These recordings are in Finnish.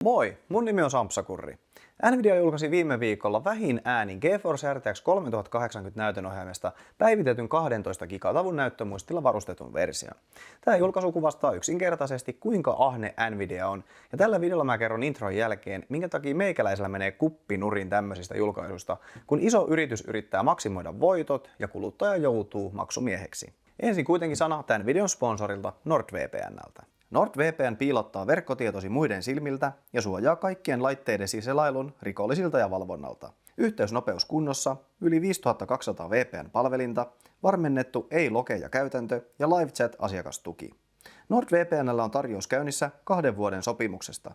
Moi, mun nimi on Sampsakurri. Nvidia julkaisi viime viikolla vähin äänin GeForce RTX 3080 näytönohjaimesta päivitetyn 12 gigatavun näyttömuistilla varustetun version. Tämä julkaisu kuvastaa yksinkertaisesti kuinka ahne Nvidia on, ja tällä videolla mä kerron intron jälkeen, minkä takia meikäläisellä menee kuppinurin tämmöisistä julkaisuista, kun iso yritys yrittää maksimoida voitot ja kuluttaja joutuu maksumieheksi. Ensin kuitenkin sana tämän videon sponsorilta NordVPNltä. NordVPN piilottaa verkkotietosi muiden silmiltä ja suojaa kaikkien laitteidesi selailun rikollisilta ja valvonnalta. Yhteysnopeus kunnossa, yli 5200 VPN-palvelinta, varmennettu ei-lokeja käytäntö ja live chat-asiakastuki. NordVPNllä on tarjous käynnissä 2 vuoden sopimuksesta, 70%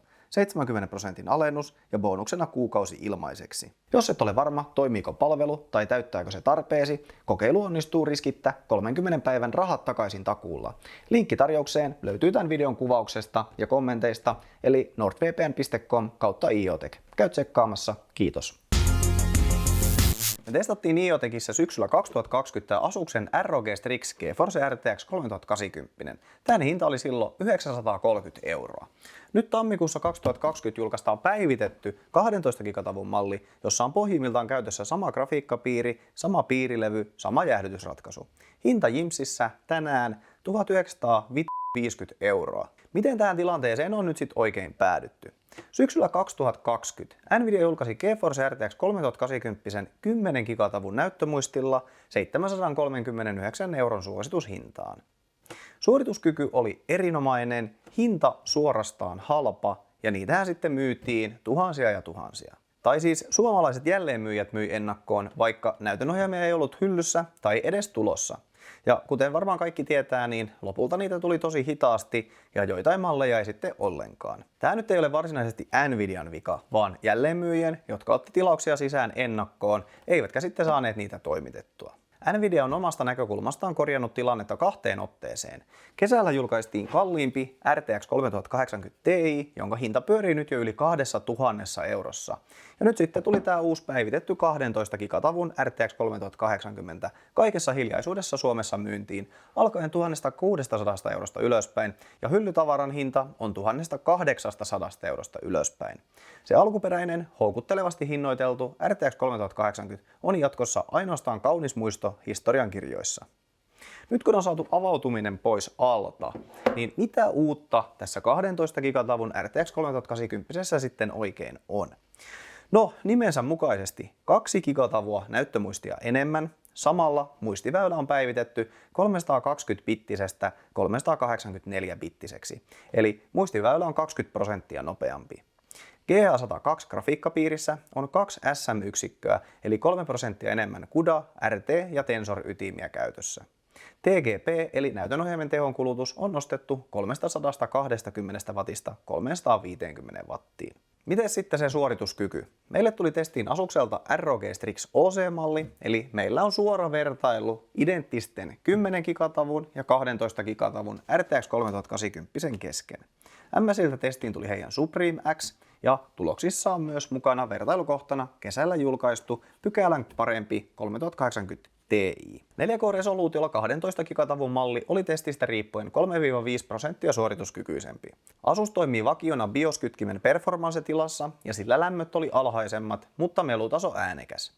alennus ja bonuksena kuukausi ilmaiseksi. Jos et ole varma, toimiiko palvelu tai täyttääkö se tarpeesi, kokeilu onnistuu riskittä 30 päivän rahat takaisin takuulla. Linkki tarjoukseen löytyy tämän videon kuvauksesta ja kommenteista, eli nordvpn.com/iotech. Käy tsekkaamassa, kiitos. Me testattiin iOTechissa syksyllä 2020 Asusen ROG Strix GeForce RTX 3080. Tämän hinta oli silloin 930 €. Nyt tammikuussa 2020 julkaistaan päivitetty 12 gigatavun malli, jossa on pohjimmiltaan käytössä sama grafiikkapiiri, sama piirilevy, sama jäähdytysratkaisu. Hinta Jimsissä tänään 1950 €. Miten tähän tilanteeseen on nyt sitten oikein päädytty? Syksyllä 2020 Nvidia julkaisi GeForce RTX 3080 10 gigatavun näyttömuistilla 739 € suositushintaan. Suorituskyky oli erinomainen, hinta suorastaan halpa ja niitähän sitten myytiin tuhansia ja tuhansia. Tai siis suomalaiset jälleenmyyjät myi ennakkoon, vaikka näytönohjaimia ei ollut hyllyssä tai edes tulossa. Ja kuten varmaan kaikki tietää, niin lopulta niitä tuli tosi hitaasti ja joitain malleja ei sitten ollenkaan. Tämä nyt ei ole varsinaisesti Nvidian vika, vaan jälleenmyyjien, jotka otti tilauksia sisään ennakkoon, eivätkä sitten saaneet niitä toimitettua. Nvidia on omasta näkökulmastaan korjannut tilannetta 2 otteeseen. Kesällä julkaistiin kalliimpi RTX 3080 Ti, jonka hinta pyörii nyt jo yli 2000 €. Ja nyt sitten tuli tämä uusi päivitetty 12 gigatavun RTX 3080 kaikessa hiljaisuudessa Suomessa myyntiin alkaen 1600 € ylöspäin, ja hyllytavaran hinta on 1800 € ylöspäin. Se alkuperäinen, houkuttelevasti hinnoiteltu RTX 3080 on jatkossa ainoastaan kaunis muisto historiankirjoissa. Nyt kun on saatu avautuminen pois alta, niin mitä uutta tässä 12 gigatavun RTX 3080 sitten oikein on? No, nimensä mukaisesti 2 gigatavua näyttömuistia enemmän, samalla muistiväylä on päivitetty 320-bittisestä 384-bittiseksi, eli muistiväylä on 20% nopeampi. GH102 grafiikkapiirissä on 2 SM-yksikköä, eli 3% enemmän CUDA, RT ja Tensor-ytimiä käytössä. TGP eli näytönohjaimen tehonkulutus on nostettu 320 wattista 350 wattiin. Miten sitten se suorituskyky? Meille tuli testiin Asukselta ROG Strix OC-malli, eli meillä on suora vertailu identtisten 10 gigatavun ja 12 gigatavun RTX 3080 kesken. MSiltä testiin tuli heidän Supreme X, ja tuloksissa on myös mukana vertailukohtana kesällä julkaistu pykälän parempi 3080 Ti. 4K-resoluutiolla 12 gigatavun malli oli testistä riippuen 3-5% suorituskykyisempi. Asus toimii vakiona BIOS-kytkimen performance-tilassa ja sillä lämmöt oli alhaisemmat, mutta melutaso äänekäs.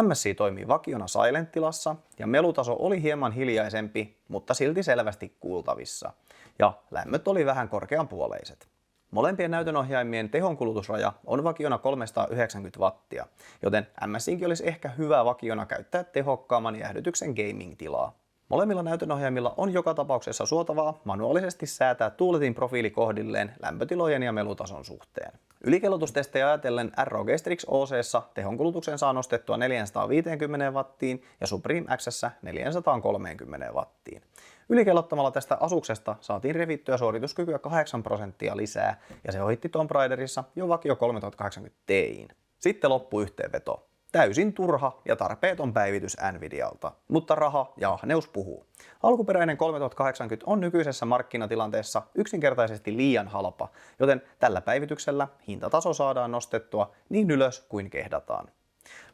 MSI toimii vakiona silent-tilassa ja melutaso oli hieman hiljaisempi, mutta silti selvästi kuultavissa. Ja lämmöt oli vähän korkeanpuoleiset. Molempien näytönohjaimien tehonkulutusraja on vakiona 390 wattia, joten MSI:nkin olisi ehkä hyvä vakiona käyttää tehokkaamman jäähdytyksen gaming-tilaa. Molemmilla näytönohjaimilla on joka tapauksessa suotavaa manuaalisesti säätää tuuletin profiili kohdilleen lämpötilojen ja melutason suhteen. Ylikelotustestejä ajatellen ROG Strix OC:ssa tehonkulutuksen saa nostettua 450 wattiin ja Supreme X:ssä 430 wattiin. Ylikellottamalla tästä Asuksesta saatiin revittyä suorituskykyä 8% lisää, ja se ohitti Tomb Raiderissa jo vakio 3080 Ti:in. Sitten loppuyhteenveto. Täysin turha ja tarpeeton päivitys Nvidialta, mutta raha ja ahneus puhuu. Alkuperäinen 3080 on nykyisessä markkinatilanteessa yksinkertaisesti liian halpa, joten tällä päivityksellä hintataso saadaan nostettua niin ylös kuin kehdataan.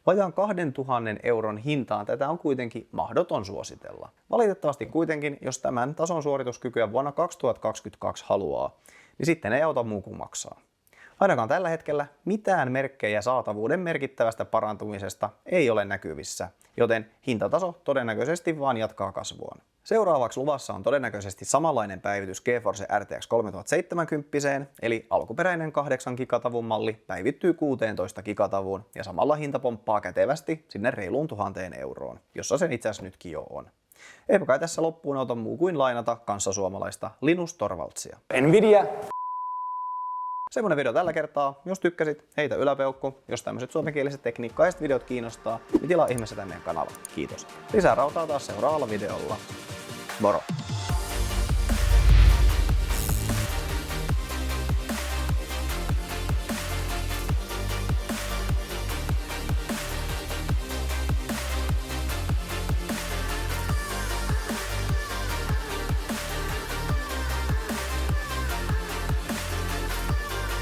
Vajaan 2000 € hintaan tätä on kuitenkin mahdoton suositella. Valitettavasti kuitenkin, jos tämän tason suorituskykyä vuonna 2022 haluaa, niin sitten ei auta muu kuin maksaa. Ainakaan tällä hetkellä mitään merkkejä saatavuuden merkittävästä parantumisesta ei ole näkyvissä, joten hintataso todennäköisesti vaan jatkaa kasvuaan. Seuraavaksi luvassa on todennäköisesti samanlainen päivitys GeForce RTX 3070, eli alkuperäinen 8 gigatavun malli päivittyy 16 gigatavuun ja samalla hinta pomppaa kätevästi sinne reiluun 1000 euroon, jossa sen itse asiassa nytkin jo on. Eipä kai tässä loppuun auta muu kuin lainata kanssasuomalaista Linus Torvaldsia. Nvidia. Semmonen video tällä kertaa. Jos tykkäsit, heitä yläpeukku. Jos tämmöiset suomenkieliset tekniikkaiset videot kiinnostaa, niin tilaa ihmeessä tänne kanavalle. Kiitos. Lisää rautaa taas seuraavalla videolla. Moro!